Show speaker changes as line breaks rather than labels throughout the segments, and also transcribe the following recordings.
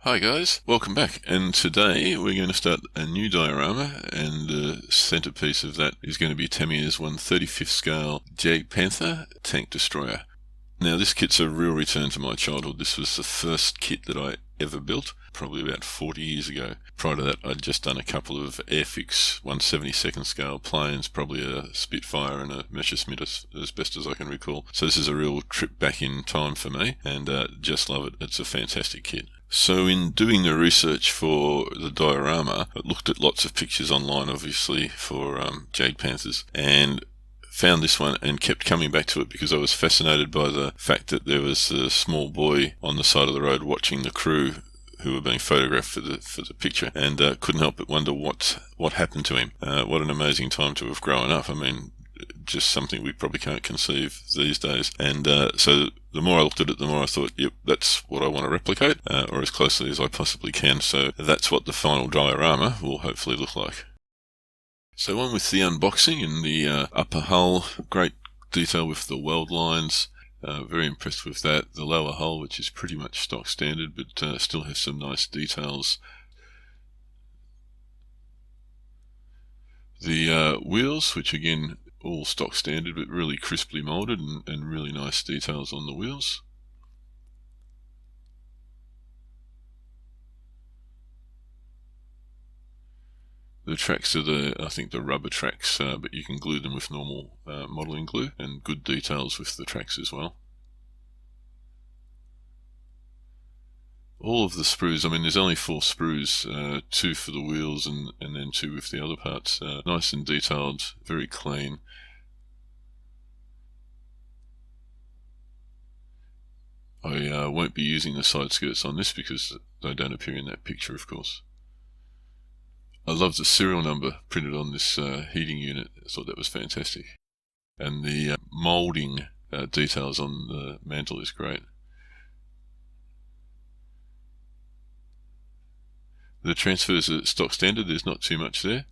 Hi guys, welcome back, and today we're going to start a new diorama, and the centerpiece of that is going to be Tamiya's 1/35th scale Jagdpanther Tank Destroyer. Now this kit's a real return to my childhood. This was the first kit that I ever built, probably about 40 years ago. Prior to that I'd just done a couple of Airfix 1/72nd scale planes, probably a Spitfire and a Messerschmitt as best as I can recall. So this is a real trip back in time for me, and just love it. It's a fantastic kit. So in doing the research for the diorama, I looked at lots of pictures online, obviously, for Jagdpanthers, and found this one and kept coming back to it because I was fascinated by the fact that there was a small boy on the side of the road watching the crew who were being photographed for the picture, and couldn't help but wonder what happened to him. What an amazing time to have grown up. I mean, just something we probably can't conceive these days. And so the more I looked at it, the more I thought, yep, that's what I want to replicate, or as closely as I possibly can. So that's what the final diorama will hopefully look like. So on with the unboxing and the upper hull, great detail with the weld lines. Very impressed with that. The lower hull, which is pretty much stock standard, but still has some nice details. The wheels, which again, all stock standard, but really crisply molded and really nice details on the wheels. The tracks are I think the rubber tracks, but you can glue them with normal modelling glue, and good details with the tracks as well. All of the sprues, I mean there's only 4 sprues, 2 for the wheels and then 2 with the other parts. Nice and detailed, very clean. I won't be using the side skirts on this because they don't appear in that picture, of course. I love the serial number printed on this heating unit. I thought that was fantastic. And the moulding details on the mantle is great. The transfers are stock standard, there's not too much there.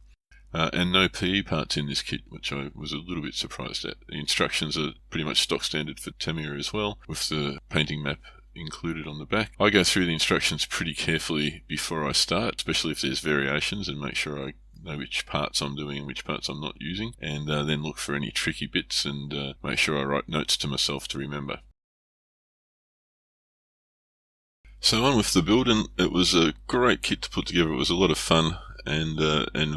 And no PE parts in this kit, which I was a little bit surprised at. The instructions are pretty much stock standard for Tamiya as well, with the painting map included on the back. I go through the instructions pretty carefully before I start, especially if there's variations, and make sure I know which parts I'm doing and which parts I'm not using, and then look for any tricky bits and make sure I write notes to myself to remember. So on with the build, and it was a great kit to put together. It was a lot of fun and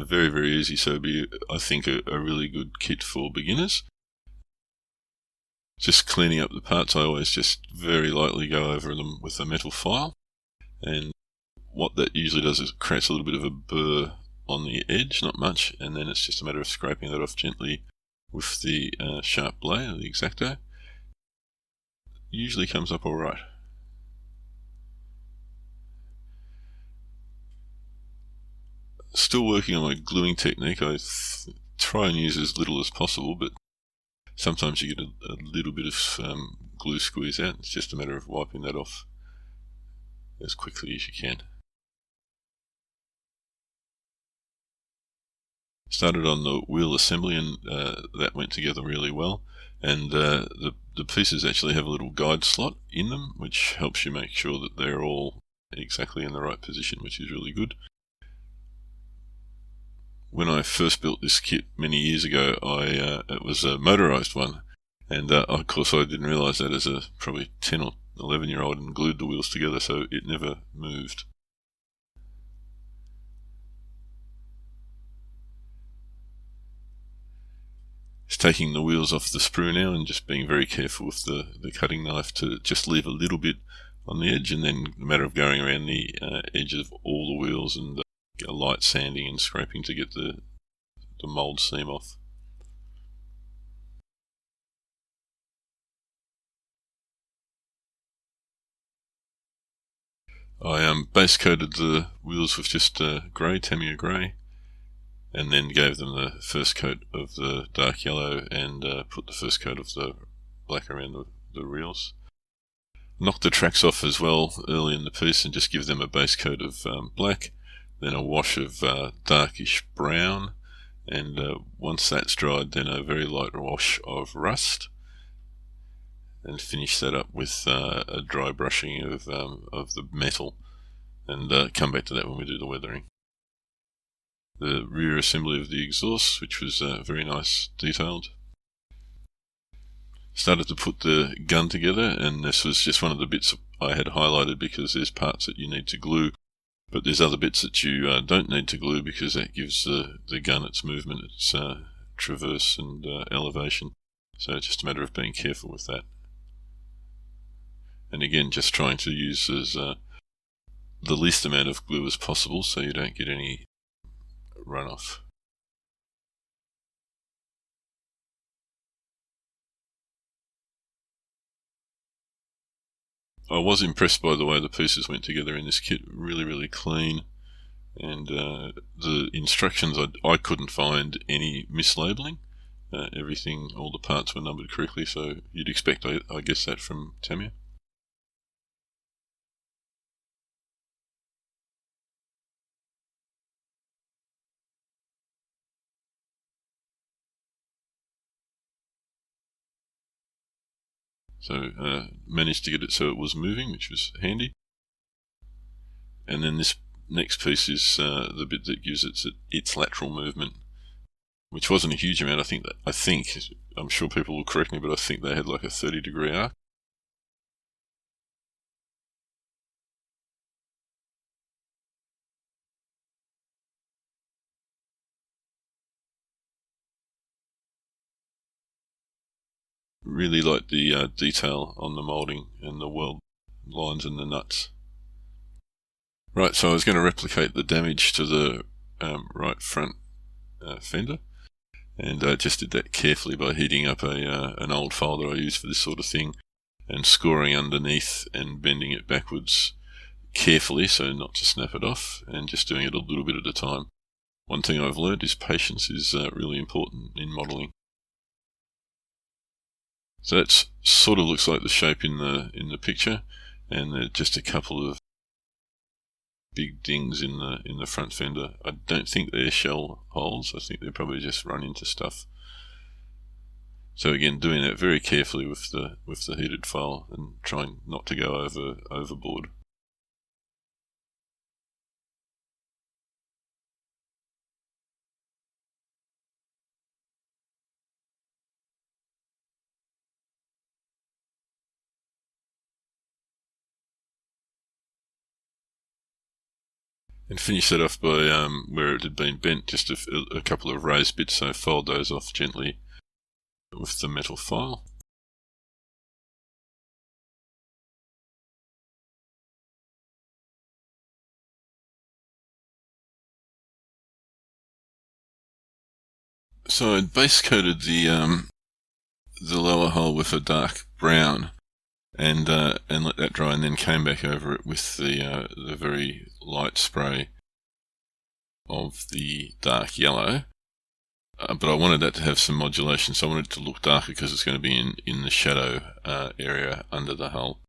very, very easy, so it'd be, I think, a really good kit for beginners. Just cleaning up the parts, I always just very lightly go over them with a metal file, and what that usually does is it creates a little bit of a burr on the edge, not much, and then it's just a matter of scraping that off gently with the sharp blade, or the X-Acto. Usually comes up alright. Still working on my gluing technique. I try and use as little as possible, but sometimes you get a little bit of glue squeeze out. It's just a matter of wiping that off as quickly as you can. Started on the wheel assembly, and that went together really well. And the pieces actually have a little guide slot in them, which helps you make sure that they're all exactly in the right position, which is really good. When I first built this kit many years ago, it was a motorized one, and of course I didn't realize that as a probably 10 or 11-year-old, and glued the wheels together so it never moved. Just taking the wheels off the sprue now and just being very careful with the cutting knife to just leave a little bit on the edge, and then a matter of going around the edge of all the wheels and a light sanding and scraping to get the mould seam off. I base coated the wheels with just grey, Tamiya grey, and then gave them the first coat of the dark yellow and put the first coat of the black around the reels. Knocked the tracks off as well early in the piece and just give them a base coat of black, then a wash of darkish brown, and once that's dried, then a very light wash of rust, and finish that up with a dry brushing of the metal and come back to that when we do the weathering. The rear assembly of the exhaust, which was very nice, detailed. Started to put the gun together, and this was just one of the bits I had highlighted because there's parts that you need to glue, but there's other bits that you don't need to glue because that gives the gun its movement, its traverse and elevation. So it's just a matter of being careful with that. And again, just trying to use the least amount of glue as possible so you don't get any runoff. I was impressed by the way the pieces went together in this kit. Really, really clean. And the instructions, I couldn't find any mislabeling. Everything, all the parts were numbered correctly, so you'd expect, I guess, that from Tamiya. So managed to get it so it was moving, which was handy. And then this next piece is the bit that gives it its lateral movement, which wasn't a huge amount. I'm sure people will correct me, but I think they had like a 30-degree arc. Really like the detail on the moulding and the weld lines and the nuts. Right, so I was going to replicate the damage to the right front fender, and I just did that carefully by heating up an old file that I use for this sort of thing and scoring underneath and bending it backwards carefully so not to snap it off, and just doing it a little bit at a time. One thing I've learned is patience is really important in modelling. So that sort of looks like the shape in the picture, and just a couple of big dings in the front fender. I don't think they're shell holes. I think they're probably just run into stuff. So again, doing that very carefully with the heated file and trying not to go overboard. And finish that off by where it had been bent, just a couple of raised bits, so fold those off gently with the metal file. So I base coated the lower hull with a dark brown, and let that dry, and then came back over it with the very light spray of the dark yellow. But I wanted that to have some modulation, so I wanted it to look darker because it's going to be in the shadow area under the hull.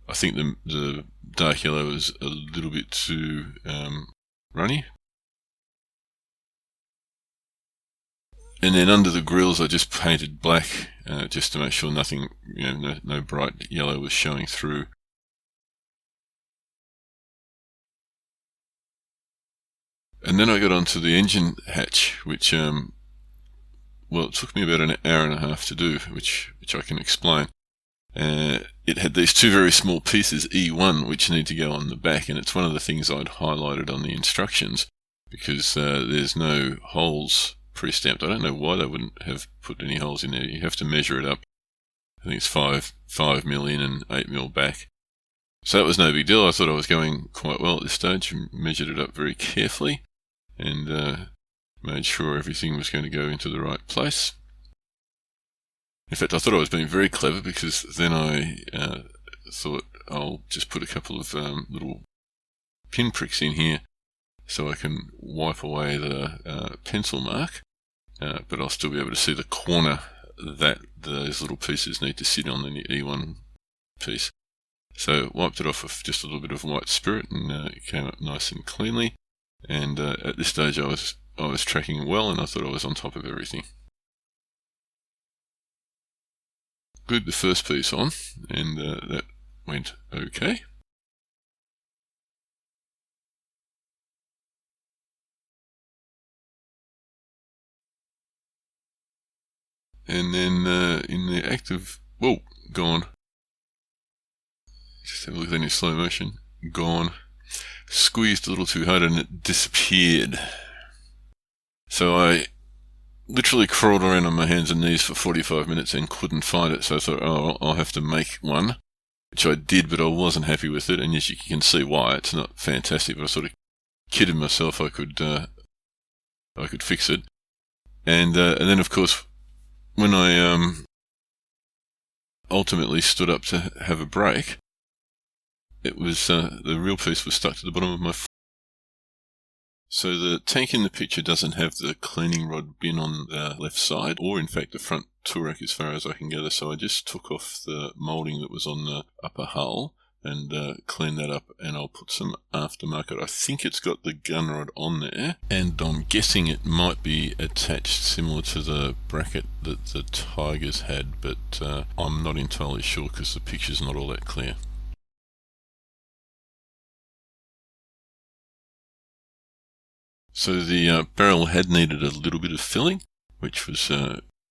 I think the dark yellow is a little bit too runny. And then under the grills I just painted black just to make sure nothing, no bright yellow was showing through. And then I got onto the engine hatch, which well, it took me about an hour and a half to do, which I can explain. It had these two very small pieces, E1, which need to go on the back, and it's one of the things I'd highlighted on the instructions because there's no holes pre-stamped. I don't know why they wouldn't have put any holes in there. You have to measure it up. I think it's 5mm in and 8mm back. So that was no big deal. I thought I was going quite well at this stage and measured it up very carefully and made sure everything was going to go into the right place. In fact, I thought I was being very clever because then I thought I'll just put a couple of little pin pricks in here so I can wipe away the pencil mark, but I'll still be able to see the corner that those little pieces need to sit on the E1 piece. So wiped it off with just a little bit of white spirit, and it came up nice and cleanly. And at this stage I was tracking well, and I thought I was on top of everything. Glued the first piece on, and that went okay. And then in the act of, whoa, gone. Just have a look at that in slow motion. Gone. Squeezed a little too hard and it disappeared. So I literally crawled around on my hands and knees for 45 minutes and couldn't find it. So I thought, oh, I'll have to make one, which I did, but I wasn't happy with it. And as you can see why, it's not fantastic, but I sort of kidded myself I could fix it. And then, of course, when I ultimately stood up to have a break, it was the real piece was stuck to the bottom of my foot. So the tank in the picture doesn't have the cleaning rod bin on the left side, or in fact the front tool rack as far as I can gather, so I just took off the moulding that was on the upper hull and cleaned that up, and I'll put some aftermarket. I think it's got the gun rod on there, and I'm guessing it might be attached similar to the bracket that the Tigers had, but I'm not entirely sure because the picture's not all that clear. So the barrel had needed a little bit of filling, which was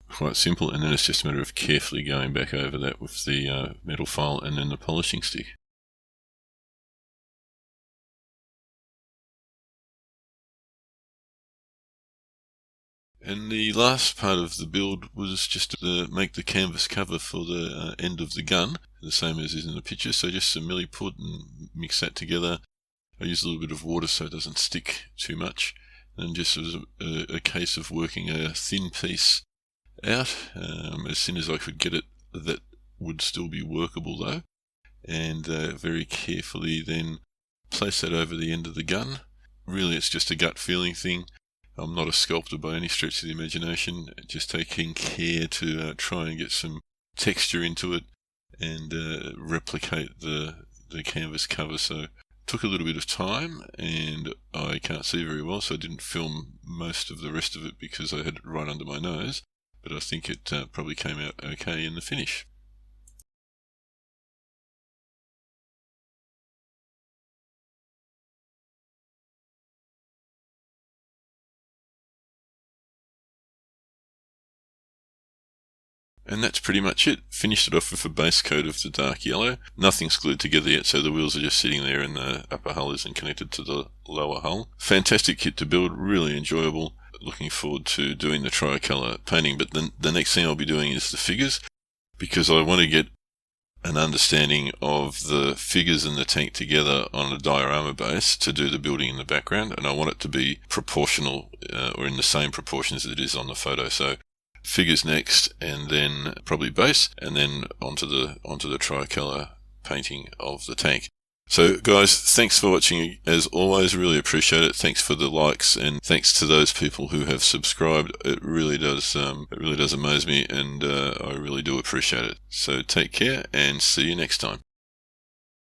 quite simple, and then it's just a matter of carefully going back over that with the metal file and then the polishing stick. And the last part of the build was just to make the canvas cover for the end of the gun, the same as is in the picture, so just some milliput and mix that together. I use a little bit of water so it doesn't stick too much, and just as a case of working a thin piece out, as thin as I could get it that would still be workable though, and very carefully then place that over the end of the gun. Really it's just a gut feeling thing. I'm not a sculptor by any stretch of the imagination, just taking care to try and get some texture into it and replicate the canvas cover. So took a little bit of time, and I can't see very well, so I didn't film most of the rest of it because I had it right under my nose, but I think it probably came out okay in the finish. And that's pretty much it. Finished it off with a base coat of the dark yellow. Nothing's glued together yet, so the wheels are just sitting there and the upper hull isn't connected to the lower hull. Fantastic kit to build, really enjoyable. Looking forward to doing the tricolour painting, but the next thing I'll be doing is the figures, because I want to get an understanding of the figures in the tank together on a diorama base to do the building in the background, and I want it to be proportional or in the same proportions as it is on the photo. So figures next, and then probably base, and then onto the tricolour painting of the tank. So guys, thanks for watching as always, really appreciate it. Thanks for the likes, and thanks to those people who have subscribed. It really does amaze me, and I really do appreciate it. So take care and see you next time.